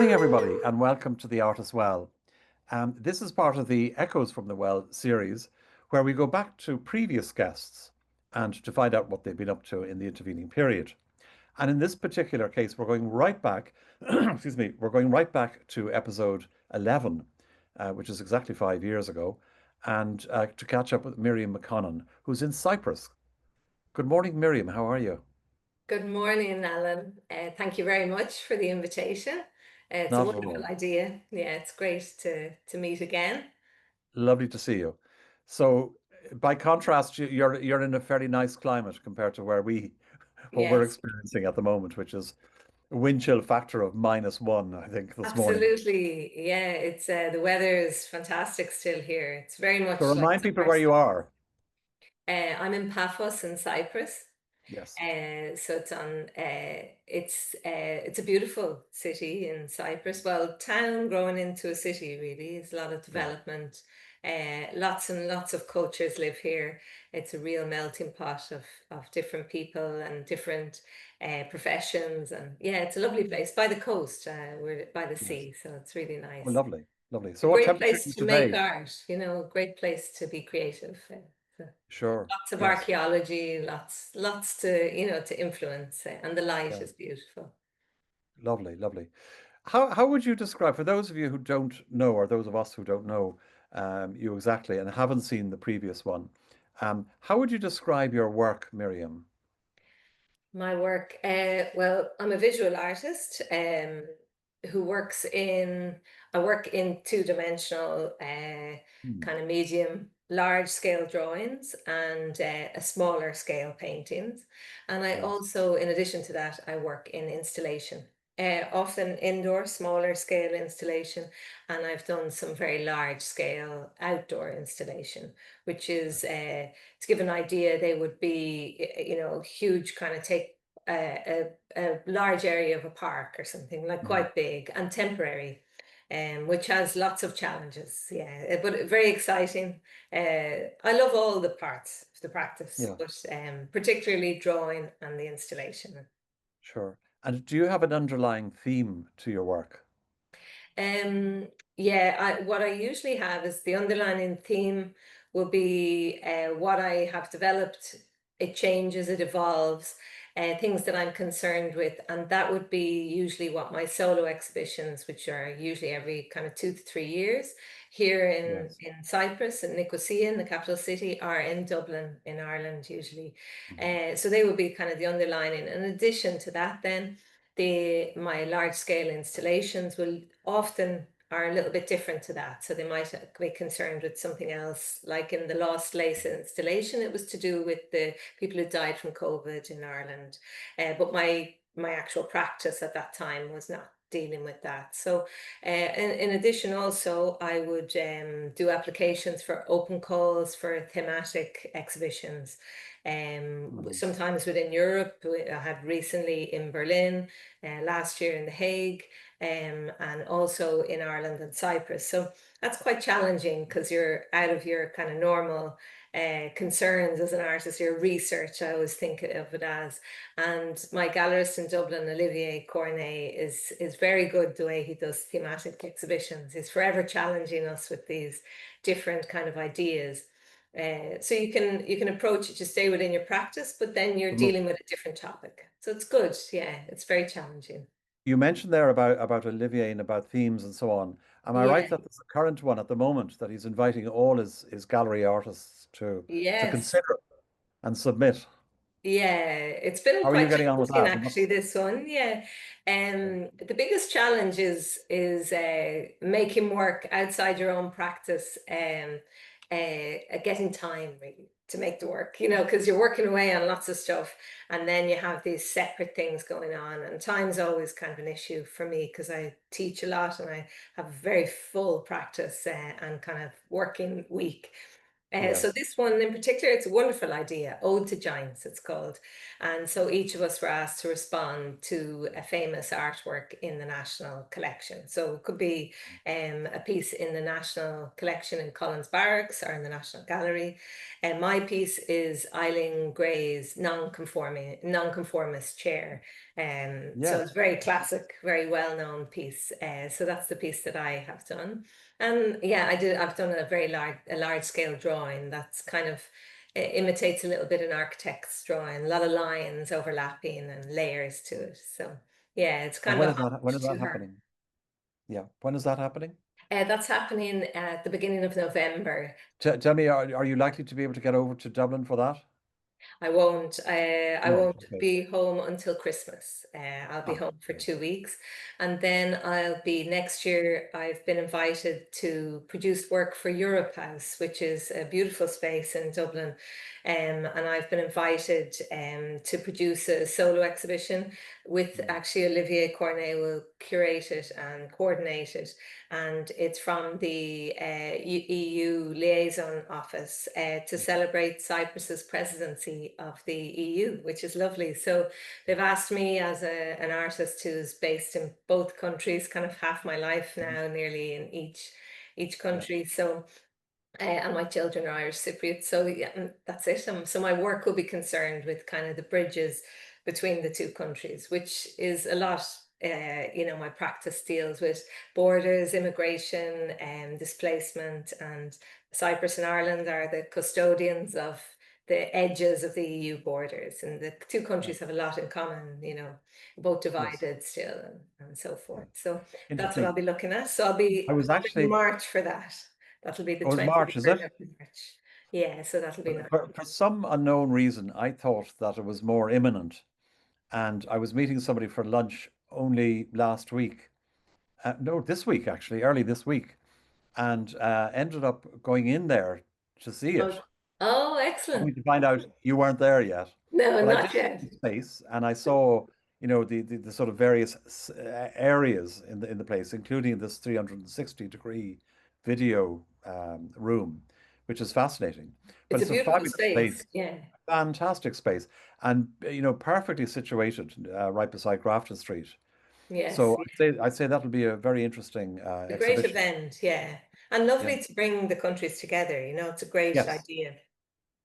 morning, everybody, and welcome to The Art as Well. This is part of the Echoes from the Well series, where we go back to previous guests and to find out what they've been up to in the intervening period. And in this particular case, we're going right back, excuse me, we're going right back to episode 11, which is exactly 5 years ago, and to catch up with Miriam McConnon, who's in Cyprus. Good morning, Miriam. How are you? Good morning, Alan. Thank you very much for the invitation. It's a Not at wonderful all. idea. Yeah, it's great to meet again. Lovely to see you. So, by contrast, you're in a fairly nice climate compared to where we what we're Yes, experiencing at the moment, which is a wind chill factor of -1, I think, this morning. absolutely. Yeah, it's the weather is fantastic still here. It's very So much like remind people summer where you stuff. are. I'm in Paphos in Cyprus. Yes. So it's a beautiful city in Cyprus. Well, town growing into a city really. It's a lot of Yeah. development. Lots and lots of cultures live here. It's a real melting pot of different people and different professions. And yeah, it's a lovely place by the coast. We're by the Yes. sea, so it's really Oh, nice. lovely. Lovely. A So what great temperature are place you to make today? art, a great place to be creative. So Sure. lots of Yes. archaeology, lots to influence, and the light Yeah. is beautiful. Lovely. Lovely. How would you describe, for those of you who don't know, or those of us who don't know you exactly and haven't seen the previous one, how would you describe your work, Miriam? My work, well, I'm a visual artist who works in, I work in two-dimensional Hmm. kind of medium, large scale drawings and a smaller scale paintings. And I Yes. also, in addition to that, I work in installation, often indoor, smaller scale installation. And I've done some very large scale outdoor installation, which is to give an idea, they would be, huge, kind of take a large area of a park or something, like Mhm. quite big and temporary, which has lots of challenges. Yeah, but very exciting. I love all the parts of the practice, Yeah, but particularly drawing and the installation. sure. And do you have an underlying theme to your work? Um, yeah, what I usually have is the underlying theme will be what I have developed. It changes, it evolves, things that I'm concerned with, and that would be usually what my solo exhibitions, which are usually every kind of 2 to 3 years, here in Yes. in Cyprus and Nicosia, in the capital city, are in Dublin, in Ireland, usually. Mhm. So they would be kind of the underlining. In addition to that, then my large scale installations will often are a little bit different to that. So they might be concerned with something else, like in the Lost Lace installation, it was to do with the people who died from COVID in Ireland. But my actual practice at that time was not dealing with that. So in addition, also, I would do applications for open calls for thematic exhibitions. Mhm. Sometimes within Europe, I had recently in Berlin, last year in The Hague, and also in Ireland and Cyprus. So that's quite challenging because you're out of your kind of normal concerns as an artist, your research, I always think of it as. And my gallerist in Dublin, Olivier Cornet, is very good the way he does thematic exhibitions. He's forever challenging us with these different kind of ideas. So you can approach it to stay within your practice, but then you're The mo- dealing with a different topic. So it's good. Yeah, it's very challenging. You mentioned there about Olivier and about themes and so on. Am I right Yeah. that there's a current one at the moment that he's inviting all his gallery artists to Yes. consider and submit? Yeah, it's been How are you quite getting on with challenging that? actually, this one. Yeah. The biggest challenge is making work outside your own practice, getting time really to make the work, because you're working away on lots of stuff and then you have these separate things going on, and time's always kind of an issue for me because I teach a lot and I have a very full practice and kind of working week. So Yes. this one in particular, it's a wonderful idea. Ode to Giants, it's called. And so each of us were asked to respond to a famous artwork in the National Collection. So it could be a piece in the National Collection in Collins Barracks or in the National Gallery. And my piece is Eileen Gray's Nonconformist Chair. So it's Yes. very classic, very well-known piece. So that's the piece that I have done. And yeah, I've done a large scale drawing that's kind of imitates a little bit an architect's drawing, a lot of lines overlapping and layers to it. So yeah, it's And kind of a when homage is that to her. happening? Yeah. When is that happening? That's happening at the beginning of November. Tell me, are you likely to be able to get over to Dublin for that? I won't. I No. won't Okay. be home until Christmas. I'll be Ah, home for okay. 2 weeks, and then I'll be next year. I've been invited to produce work for Europe House, which is a beautiful space in Dublin, and I've been invited to produce a solo exhibition with Mm, actually Olivier Cornet will curate it and coordinate it, and it's from the EU Liaison Office to mm, celebrate Cyprus's presidency of the EU, which is lovely. So they've asked me as an artist who's based in both countries, kind of half my life mm. now, nearly in each Yeah. country. So and my children are Irish Cypriot. So yeah, that's it. So my work will be concerned with kind of the bridges between the two countries, which is a lot. My practice deals with borders, immigration, and displacement, and Cyprus and Ireland are the custodians of the edges of the EU borders, and the two Yeah. countries have a lot in common. Both Yes. divided still, and so Yeah. forth. So that's what I'll Interesting. be looking at. So I'll I be was in actually, March for that. That'll be the oh, it was March, is 23rd it? of March. Yeah, so that'll be nice. For some unknown reason, I thought that it was more imminent. And I was meeting somebody for lunch only last week. No, this week, actually, early this week. And ended up going in there to see it, Oh, oh, excellent. only to find out you weren't there yet. No, But I did not see yet. the space, and I saw, the sort of various areas in the place, including this 360-degree video room, which is fascinating. But It's a it's a beautiful fabulous space. space, Yeah. fantastic space, and perfectly situated right beside Grafton Street. Yes. So I'd say that'll be a very interesting A great exhibition. event. Yeah. And Yeah. lovely to bring the countries together. It's a great Yes. idea.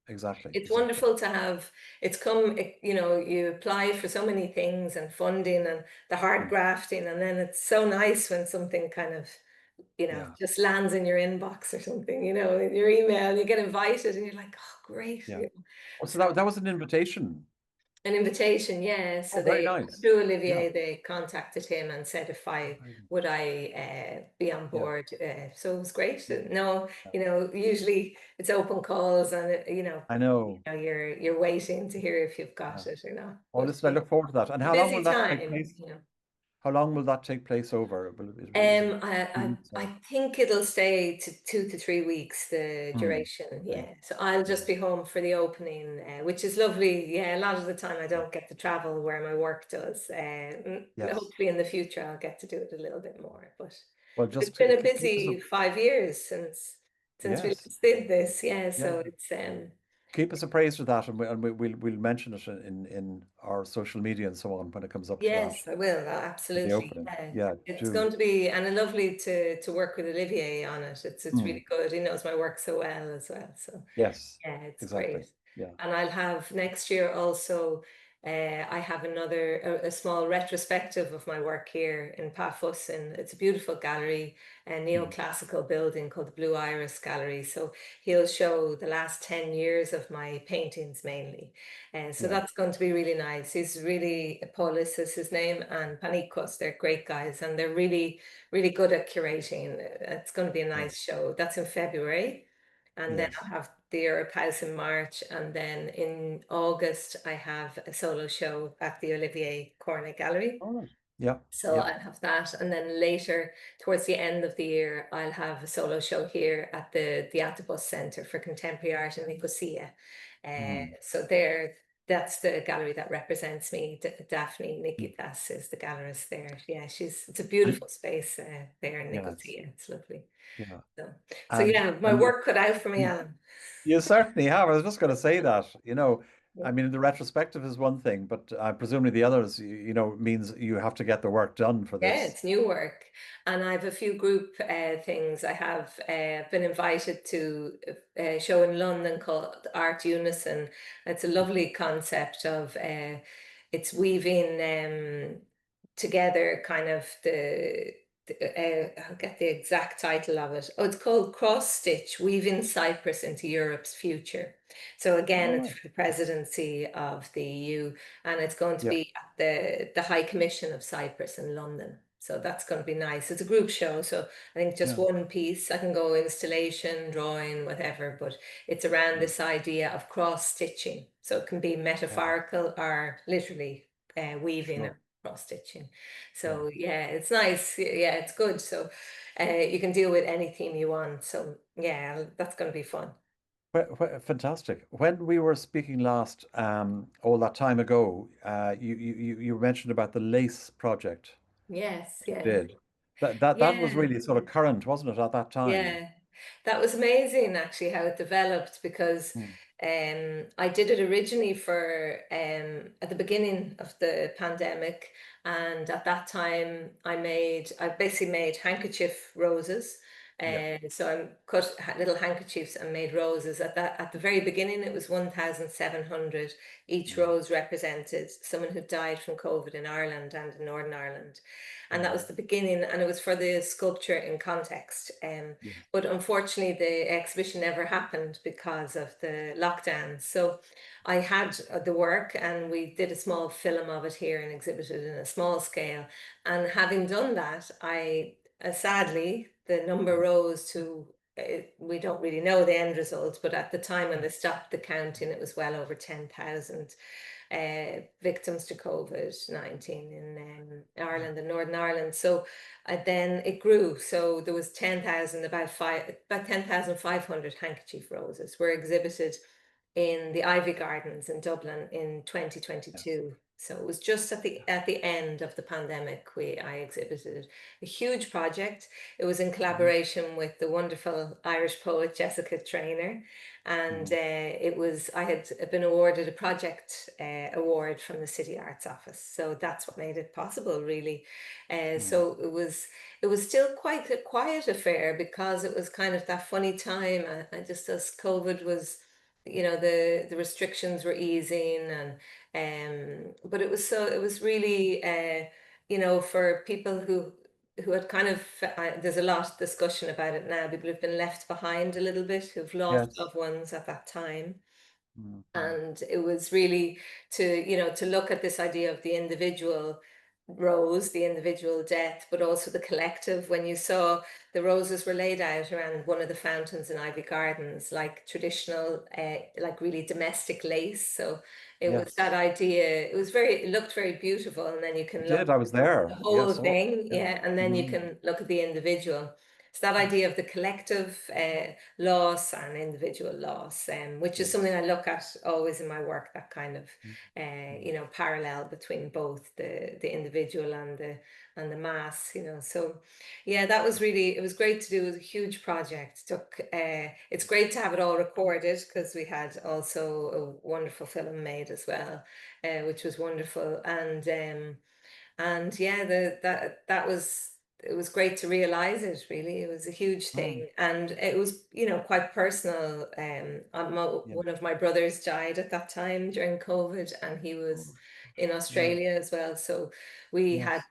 Exactly. It's Exactly. wonderful to have, you apply for so many things and funding and the hard Mm. grafting, and then it's so nice when something kind of Yeah. just lands in your inbox or something, in your email, you get invited and you're like, oh, great. Yeah. Oh, so that was an invitation. An invitation, yeah. So Oh, very they, nice. through Yeah. Olivier, they contacted him and said if Oh, I very good. would I be on Yeah. board. So it was great. Yeah. No, Yeah. usually it's open calls and I know. you're waiting to hear if you've Yeah. got it or not. Oh, But listen, I look forward to that. And a how long busy will that take time. place? How long will that take place over? Is it I, I 2 weeks I or? think it'll stay to 2 to 3 weeks, the Hmm. duration. Okay. Yeah. So I'll Yeah. just be home for the opening, which is lovely. Yeah, a lot of the time I Yeah. don't get to travel where my work does. Yes. Hopefully in the future I'll get to do it a little bit more. But Well, it's just been a keep us. busy 5 years since we Yes. last did this. Yeah. Yeah. So it's Keep us appraised of that, and we'll mention it in our social media and so on when it comes up to that, Yes, I will. to the Absolutely. opening. Yeah. Yeah. It's Do. going to be and lovely to work with Olivier on it. It's Hmm. really good. He knows my work so well as well. So Yes. yeah, it's Exactly. great. Yeah. And I'll have next year also, I have a small retrospective of my work here in Paphos, and it's a beautiful gallery, a Hmm. neoclassical building called the Blue Iris Gallery. So he'll show the last 10 years of my paintings mainly. So Yeah. that's going to be really nice. He's really, Paulus is his name, and Panikos, they're great guys, and they're really, really good at curating. It's going to be a nice Yes. show. That's in February. And then Yes. I'll have the Europe House in March. And then in August, I have a solo show at the Olivier Cornet Gallery. All right. Yeah. So Yeah. I'll have that. And then later, towards the end of the year, I'll have a solo show here at the Diatabus Centre for Contemporary Art in Nicosia. Mm. So that's the gallery that represents me. Daphne Nikitas is the gallerist there. Yeah, it's a And beautiful space there in yes. Nicosia. It's lovely. Yeah. So And yeah, my and work cut out for me, mm, Alan. You certainly have. I was just going to say that. I mean, the retrospective is one thing, but presumably the others, means you have to get the work done for Yeah, this. it's new work. And I have a few group things. I have been invited to a show in London called Art Unison. It's a lovely concept of it's weaving together kind of I'll get the exact title of it. Oh, it's called Cross Stitch, Weaving Cyprus into Europe's Future. So again, All it's right. for the presidency of the EU, and it's going to Yeah. be at the High Commission of Cyprus in London. So that's going to be nice. It's a group show, so I think just Yeah. one piece. I can go installation, drawing, whatever, but it's around Mm. this idea of cross stitching. So it can be Yeah. metaphorical or literally weaving and Sure. cross stitching. Yeah. So yeah, it's nice. Yeah, it's good. So you can deal with any theme you want. So yeah, that's going to be fun. Fantastic. When we were speaking last, all that time ago, you mentioned about the lace project Yes, you yes. did. That was Yeah. really sort of current, wasn't it, at that time? Yeah, that was amazing actually how it developed because Mm. I did it originally for at the beginning of the pandemic, and at that time I basically made handkerchief roses. Yeah. So I cut little handkerchiefs and made roses. At the very beginning it was 1,700. Each Mm. rose represented someone who died from COVID in Ireland and in Northern Ireland. And that was Mm. the beginning, and it was for the sculpture in context. Yeah. But unfortunately, the exhibition never happened because of the lockdown. So I had the work, and we did a small film of it here and exhibited in a small scale. And having done that, I sadly the number Mm. rose to. We don't really know the end result, but at the time when they stopped the counting, it was well over 10,000 victims to COVID-19 in Yeah. Ireland and Northern Ireland. So then it grew. So there was 10,000, about 10,500 handkerchief roses were exhibited in the Ivy Gardens in Dublin in Yes. 2022. So it was just at the end of the pandemic I exhibited a huge project. It was in Mhm. collaboration with the wonderful Irish poet Jessica Traynor, and Mhm. I had been awarded a project award from the City Arts Office. So that's what made it possible, really. Mm. So it was still quite a quiet affair because it was kind of that funny time. I just as COVID was, the restrictions were easing, and but it was really for people who had kind of there's a lot of discussion about it now. People have been left behind a little bit who've lost Yes. loved ones at that time. Mhm. And it was really to look at this idea of the individual rose, the individual death, but also the collective. When you saw the roses were laid out around one of the fountains in Ivy Gardens, like traditional, like really domestic lace. So it was that Yes. idea. It looked very beautiful. And then you It can look did. I was the there. whole Yes. Oh, thing, yeah. yeah, and then you Mhm. can look at the individual. So that idea of the collective loss and individual loss, which is something Yes. I look at always in my work, that kind of Mhm. Mhm. parallel between both the individual and the mass, So yeah, that was really, it was great to do. It was a huge project. It's great to have it all recorded because we had also a wonderful film made as well, which was wonderful. And yeah, that was it was great to realize it, really. It was a huge Oh, thing, and it was, quite personal. yeah. One of my brothers died at that time during COVID, and he was Oh, in yeah. Australia as well. So Yes.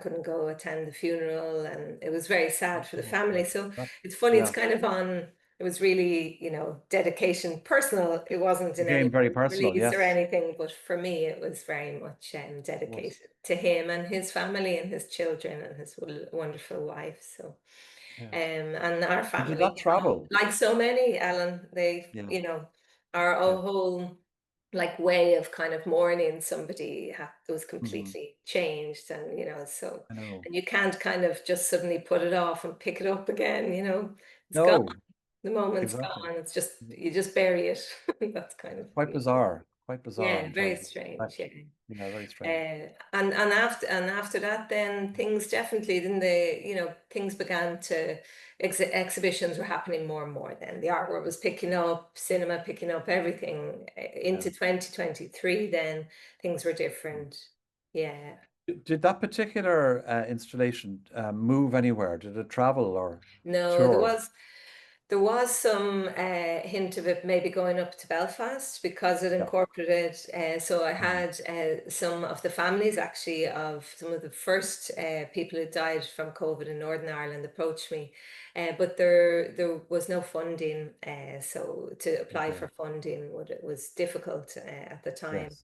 couldn't go attend the funeral, and it was very sad for the Oh, family. God. So That, it's funny, it's yeah. kind of on. It was really, dedication, personal. It wasn't in any Became very personal. release or Yes. anything, but for me, it was very much It was. dedicated to him and his family and his children and his wonderful wife. So, Yes. and our And did family, that travel? like so many, Alan, they, Yeah. our Yeah. whole like way of kind of mourning somebody was Hmm. completely changed, and so, I know. and you can't kind of just suddenly put it off and pick it up again. It's gone. No, The moment's exactly. gone. It's just you just bury it. That's kind of Quite bizarre. quite bizarre Yeah, in very terms of strange. Yeah. perfection. Yeah, very strange. And after that, then things definitely, then things began to exhibitions were happening more and more. Then the artwork was picking up, cinema picking up, everything Yeah. into 2023. Then things were Mm. different. Yeah. Did that particular installation move anywhere? Did it travel or No, there tour? was. There was some hint of it maybe going up to Belfast because it Yeah. incorporated. So I Mhm. had some of the families actually of some of the first people who died from COVID in Northern Ireland approached me, but there was no funding. So to apply Okay. for funding was difficult at the time. Yes.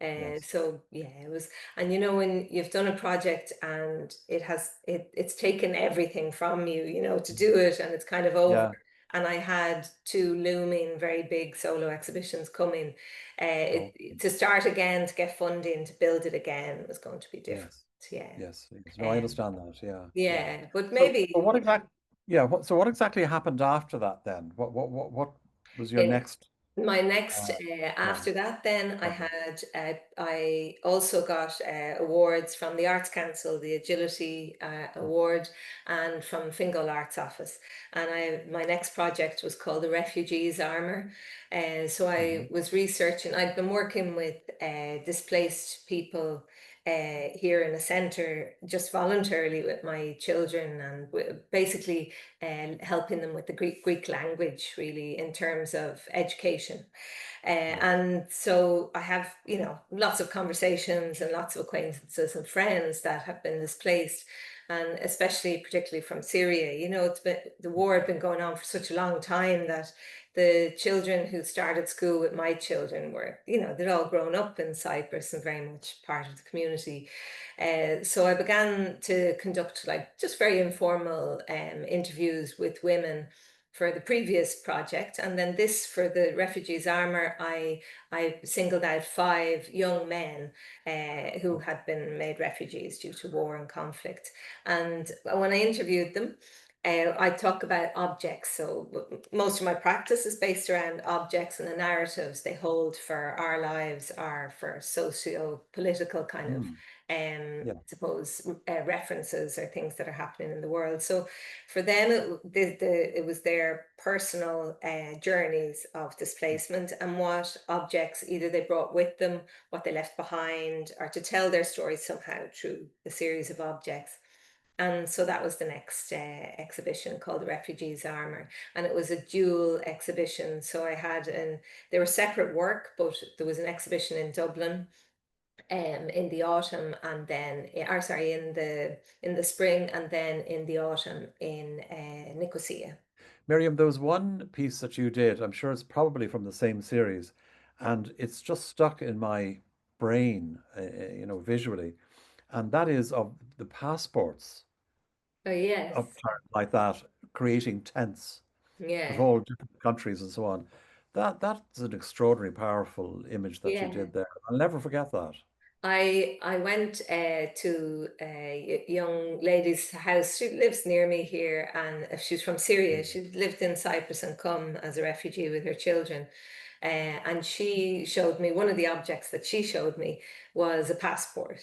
Yes. So yeah, it was, and when you've done a project and it's taken everything from you, to Mhm. do it, and it's kind of over. Yeah. And I had two looming, very big solo exhibitions coming. Oh, To start again, to get funding, to build it again was going to be difficult. yes. Yeah. Yes. Yes. No, I Um, understand that. Yeah. Yeah. yeah, but So maybe what exactly? Yeah. So what exactly happened after that then? What was your in next? my next Uh, yeah. after that, then Project. I also got awards from the Arts Council, the Agility Award, and from Fingal Arts Office. And my next project was called the Refugees Armour. So Mm-hmm. I was researching. I've been working with displaced people here in a centre just voluntarily with my children, and basically helping them with the Greek language, really, in terms of education. Yes. And so I have, lots of conversations and lots of acquaintances and friends that have been displaced, and especially particularly from Syria. The war had been going on for such a long time that the children who started school with my children were, they'd all grown up in Cyprus and very much part of the community. So I began to conduct like just very informal interviews with women for the previous project, and then this for the Refugees Armour. I singled out 5 young men who had been made refugees due to war and conflict, and when I interviewed them, I talk about objects. So most of my practice is based around objects and the narratives they hold for our lives, or for socio-political kind of, Mm. I Yeah. suppose, references or things that are happening in the world. So for them, it was their personal journeys of displacement, and what objects either they brought with them, what they left behind, or to tell their stories somehow through a series of objects. And so that was the next exhibition, called the Refugees Armour. And it was a dual exhibition. So they were separate work, but there was an exhibition in Dublin in the autumn, and then, or sorry, in the spring, and then in the autumn in Nicosia. Miriam, there was one piece that you did. I'm sure it's probably from the same series, and it's just stuck in my brain, visually. And that is of the passports Oh, yes. upturned like that, creating tents of Yeah. all different countries and so on. That's an extraordinary, powerful image that you Yeah. did there. I'll never forget that. I went to a young lady's house. She lives near me here, and she's from Syria. Mm. She lived in Cyprus and come as a refugee with her children. And she showed me, one of the objects that she showed me was a passport.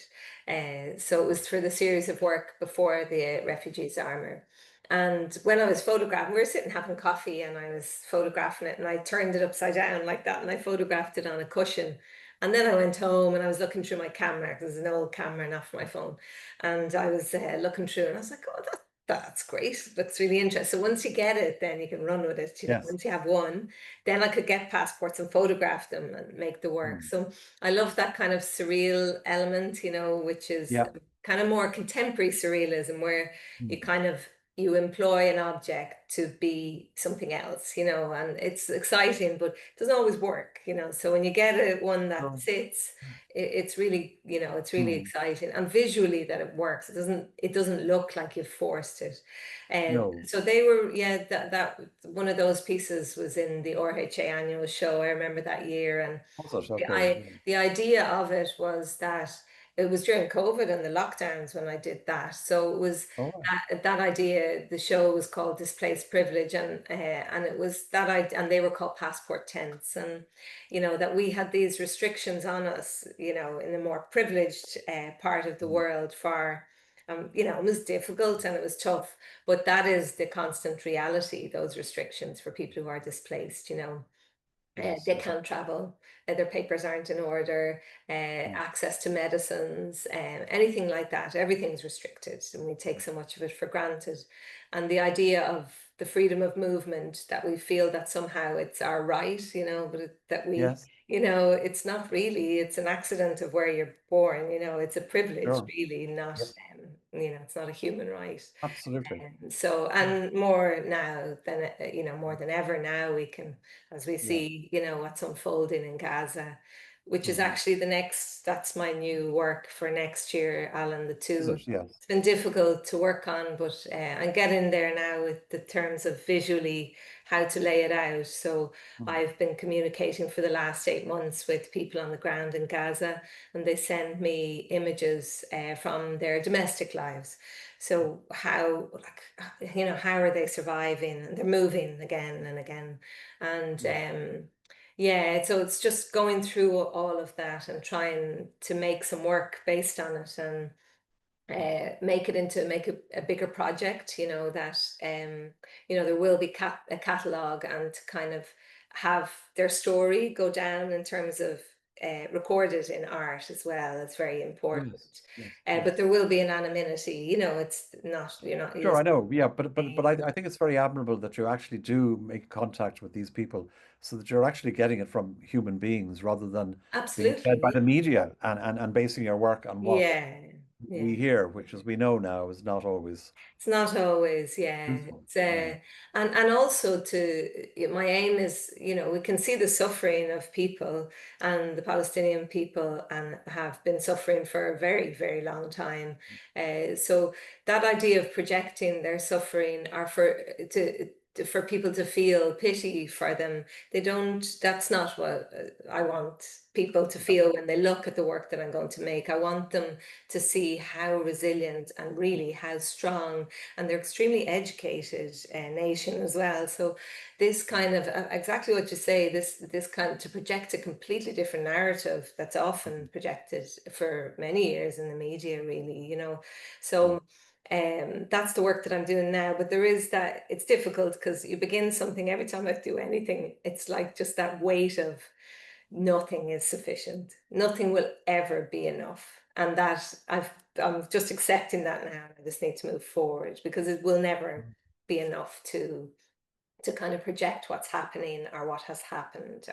So it was for the series of work before the Refugees Armour. And when I was photographing, we were sitting having coffee, and I was photographing it, and I turned it upside down like that, and I photographed it on a cushion. And then I went home and I was looking through my camera, because it's an old camera, not for my phone. And I was looking through, and I was like, oh, that's great. That's really interesting. So once you get it, then you can run with it. Yes. Once you have one, then I could get passports and photograph them and make the work. Mm. So I love that kind of surreal element, which is Yeah. kind of more contemporary surrealism, where Mm. you employ an object to be something else, and it's exciting, but it doesn't always work. So when you get one that So, sits, it's really, it's really mm. exciting, and visually that it works. It doesn't look like you've forced it. And No. so they were, yeah, that one of those pieces was in the RHA annual show. I remember that year, and Was it? the, Okay. I, Yeah. the idea of it was that it was during COVID and the lockdowns when I did that. So it was All right. that idea. The show was called Displaced Privilege, and it was that I and they were called passport tents, and that we had these restrictions on us, in the more privileged part of the Mm. world for. It was difficult and it was tough, but that is the constant reality, those restrictions for people who are displaced. Yes, They yes. can't travel, their papers aren't in order, Mm. access to medicines, anything like that. Everything's restricted, and we take so much of it for granted. And the idea of the freedom of movement, that we feel that somehow it's our right, but that we, Yes, it's not really, it's an accident of where you're born, it's a privilege, sure. really, not, Yep, it's not a human right. absolutely. So, Yeah. and more now than, more than ever now, we can, as we Yeah. see, what's unfolding in Gaza, which is Hmm. actually that's my new work for next year, Alan, the Is two. it? Yes. It's been difficult to work on, but I'm getting there now with the terms of visually how to lay it out. So Mm. I've been communicating for the last 8 months with people on the ground in Gaza, and they send me images from their domestic lives. So how, like, how are they surviving? And they're moving again and again. And Mm. yeah, so it's just going through all of that and trying to make some work based on it, and make a bigger project, that there will be a catalog, and to kind of have their story go down in terms of recorded in art as well. It's very important. Yes, yes, But yes. there will be an anonymity, it's not, you're not Sure, I using know. Yeah, but names. I think it's very admirable that you actually do make contact with these people so that you're actually getting it from human beings rather than being fed by Absolutely. the media and basing your work on what Yeah. Yeah. we hear, which as we know now is not always It's not always, yeah. truthful. It's, Yeah. and also my aim is, we can see the suffering of people, and the Palestinian people, and have been suffering for a very, very long time. So that idea of projecting their suffering, or for people to feel pity for them, that's not what I want people to Yeah. feel when they look at the work that I'm going to make. I want them to see how resilient and really how strong, and they're extremely educated nation as well. So this kind of exactly what you say, this kind of, to project a completely different narrative that's often Mhm. projected for many years in the media, really, Yeah. so that's the work that I'm doing now. But there is that, it's difficult because you begin something, every time I do anything, it's like just that weight of nothing is sufficient. Nothing will ever be enough. And that I'm just accepting that now. I just need to move forward, because it will never be enough to kind of project what's happening or what has happened,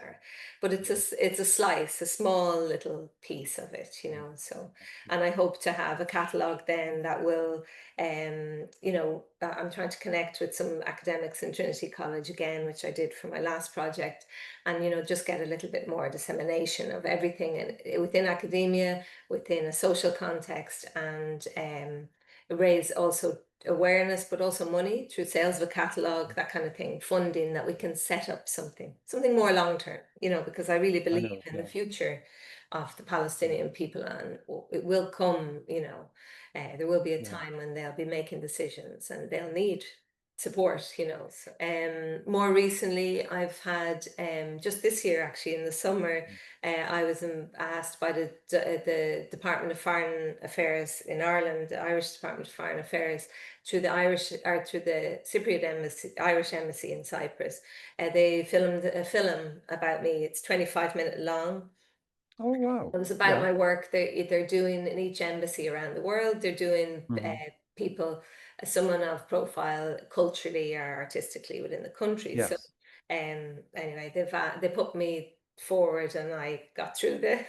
but it's a slice, a small little piece of it, so. And I hope to have a catalog then that will, I'm trying to connect with some academics in Trinity College again, which I did for my last project, and just get a little bit more dissemination of everything within academia, within a social context, and raise also awareness, but also money through sales of a catalog, that kind of thing, funding, that we can set up something more long term, because I really I believe know. in the Yeah. future of the Yeah. Palestinian people, and it will come, there will be a Yeah. time when they'll be making decisions and they'll need support, so, more recently I've had, just this year actually in the summer, I was asked by the Department of Foreign Affairs in Ireland, the Irish Department of Foreign Affairs, through the Cypriot Embassy, Irish Embassy in Cyprus. They filmed a film about me. It's 25-minute long. Oh, wow. It was about Yeah. my work. They're doing in each embassy around the world. They're doing Hmm. people, someone of profile culturally or artistically within the country. So, Yes. anyway, they put me forward, and I got through the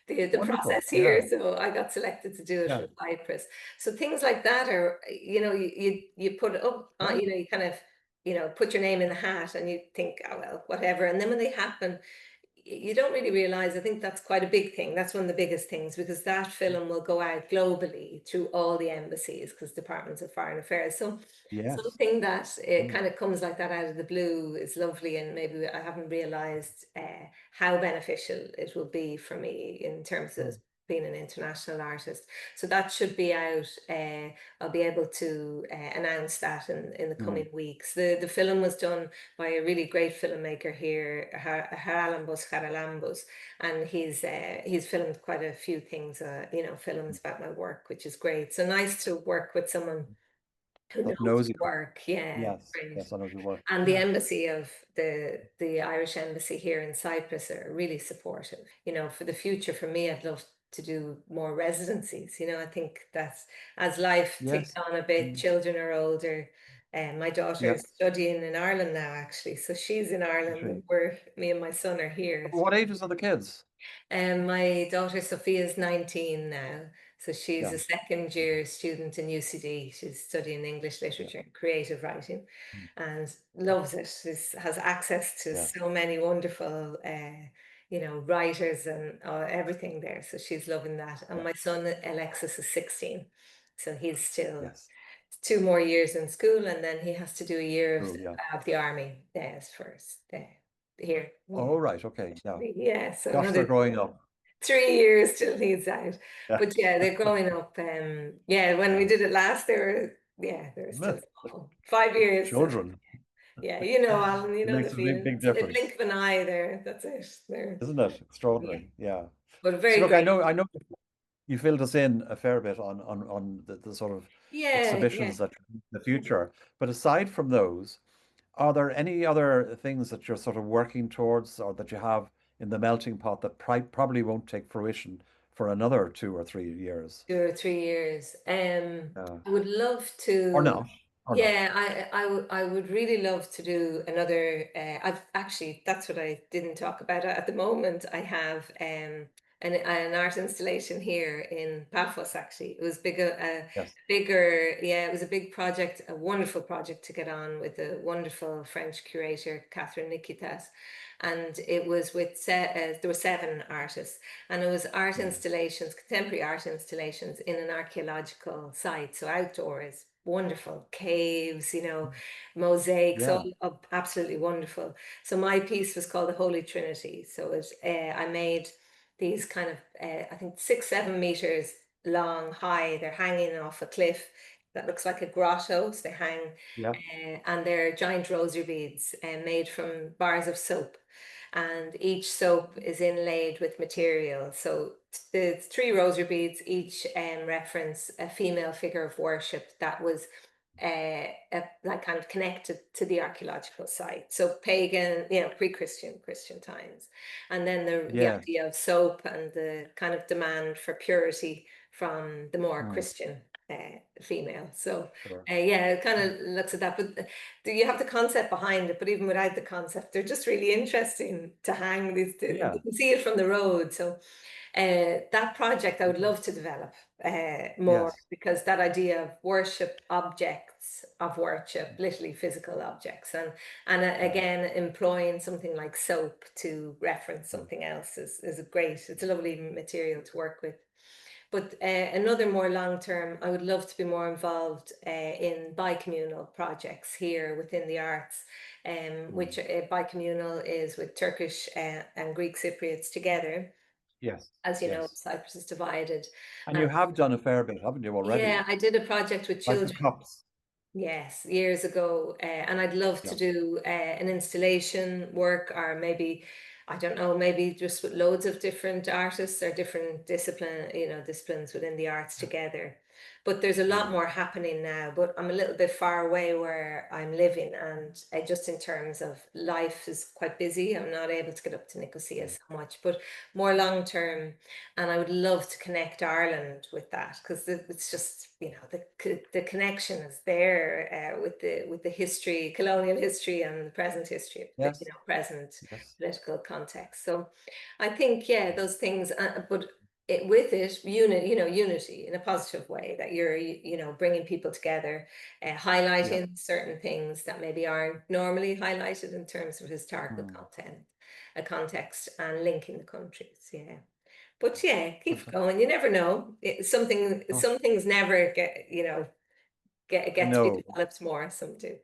the Wonderful. process Yeah. here. So I got selected to do it Yeah. for Cyprus. So things like that are, you put it up, Yeah. you kind of, put your name in the hat, and you think, oh well, whatever. And then when they happen, you don't really realize. I think that's quite a big thing. That's one of the biggest things, because that film will go out globally through all the embassies, because departments of foreign affairs. So Yes. something that it Mm. kind of comes like that out of the blue is lovely, and maybe I haven't realized how beneficial it will be for me in terms of Sure. being an international artist. So that should be out. I'll be able to announce that in the Mm. coming weeks. The film was done by a really great filmmaker here, Haralambos Haralambos, and he's filmed quite a few things, films about my work, which is great. So nice to work with someone who That knows knows you. work. Yeah, Yes, great. yes, I know your work. And the embassy of the Irish embassy here in Cyprus are really supportive. For the future, for me, I'd love to do more residencies. I think that's as life ticks Yes. on a bit, Mm. children are older. And my daughter Yeah. is studying in Ireland now, actually. So she's in Ireland, and Actually. me and my son are here. What ages are the kids? And my daughter Sophia is 19 now. So she's a Yeah. second year student in UCD. She's studying English Yeah. literature and creative writing Mm. and loves it. Has access to Yeah. so many wonderful, writers and everything there. So she's loving that. And Yeah. my son Alexis is 16. So he's still Yes. 2 more years in school, and then he has to do a year Cool. Yeah. of the army first here. Yeah. Oh, right. Okay. Yeah. Yeah, so Gosh, they're another growing up. 3 years till he's out. Yeah. But yeah, they're growing up. Yeah, when we Yeah. did it last, they were still Meh. small. 5 years. So Children. yeah, Alan, It the makes a big, feeling. big It's a difference, blink of an eye there. That's it. There. isn't it? Yeah, Extraordinary. Yeah. but So very look, I great. know, you filled us in a fair bit on the sort of Yeah, yeah. exhibitions that in the future. But aside from those, are there any other things that you're sort of working towards or that you have in the melting pot that probably won't take fruition for another 2 or 3 years? 2 or 3 years. Uh, I would love or to. not, or not. Yeah, I would really love to do another. I've actually that's what I didn't talk about at the moment. I have an art installation here in Paphos. Actually, it was Yes. bigger. Yeah, it was a big project, a wonderful project to get on with the wonderful French curator Catherine Nikitas, and it was there were 7 artists, and it was art Mm. installations, contemporary art installations in an archaeological site, so outdoors, wonderful caves, mosaics, all Yeah. absolutely wonderful. So my piece was called the Holy Trinity. So I made these kind of I think 6-7 meters long, high. They're hanging off a cliff that looks like a grotto. So they hang, Yeah. and they're giant rosary beads made from bars of soap, and each soap is inlaid with material. So the 3 rosary beads each reference a female figure of worship that was like kind of connected to the archaeological site. So pagan, pre-Christian, Christian times, and then the Yes. idea of soap and the kind of demand for purity from the more Mm. Christian female. So Sure. yeah, it kind of looks at that, but you have the concept behind it, but even without the concept, they're just really interesting to hang these. Yeah. You can see it from the road. So that project I would love to develop more, Yes. because that idea of worship, objects of worship, literally physical objects, and Yeah. again employing something like soap to reference Mm. something else is a great. It's a lovely material to work with. But another more long term, I would love to be more involved in bi-communal projects here within the arts, Mm. which bi-communal is with Turkish and Greek Cypriots together. Yes. As you know, Yes. Cyprus is divided. And And you have done a fair bit, haven't you, yeah, already? I did a project with Like the children. cups. Yes, years ago, and I'd love to Yeah. do an installation work, or maybe, I don't know, maybe just with loads of different artists or different disciplines within the arts together. But there's a lot Mm. more happening now. But I'm a little bit far away where I'm living, and just in terms of life is quite busy. I'm not able to get up to Nicosia Mm. so much, but more long term. And I would love to connect Ireland with that, because it's just, the connection is there with the history, colonial history, and the present history of the Yes. present Yes. political context. So I think, yeah, those things, but with it, unity in a positive way, that you're, bringing people together, Yeah. highlighting certain things that maybe aren't normally highlighted in terms of historical Mm. content, a context, and linking the countries. Yeah. But yeah, keep Fantastic. going. You never know. Oh, Some things never I get to be know, developed more. Some do.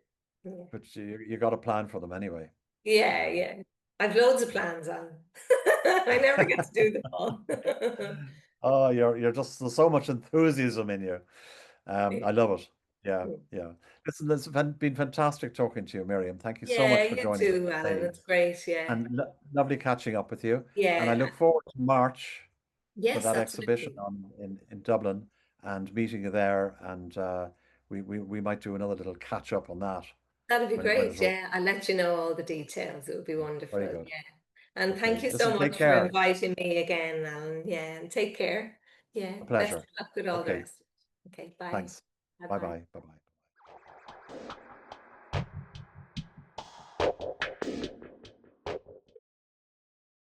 Yeah, but you got a plan for them anyway. yeah, Um, yeah. I've loads of plans on. I never get to do them all. Oh, you're just there's so much enthusiasm in you. I love it. Yeah, Mm. yeah. Listen, been fantastic talking to you, Miriam. Thank you so Yeah, much for you joining us too, Alan. today, It's great. Yeah. and lovely catching up with you. And I Yeah. look forward to March for Yes, that exhibition absolutely. in Dublin and meeting you there. And we might do another little catch up on that That'd be when great. it's all Yeah. I'll let you know all the details. It would be very wonderful. good. Yeah. And thank Okay. you so Listen, take much for care. inviting me again, Alan. Yeah. And take care. Yeah. A Best of pleasure. luck with all the Okay. rest. Okay. Bye. Thanks. Bye Bye bye. bye. Bye bye.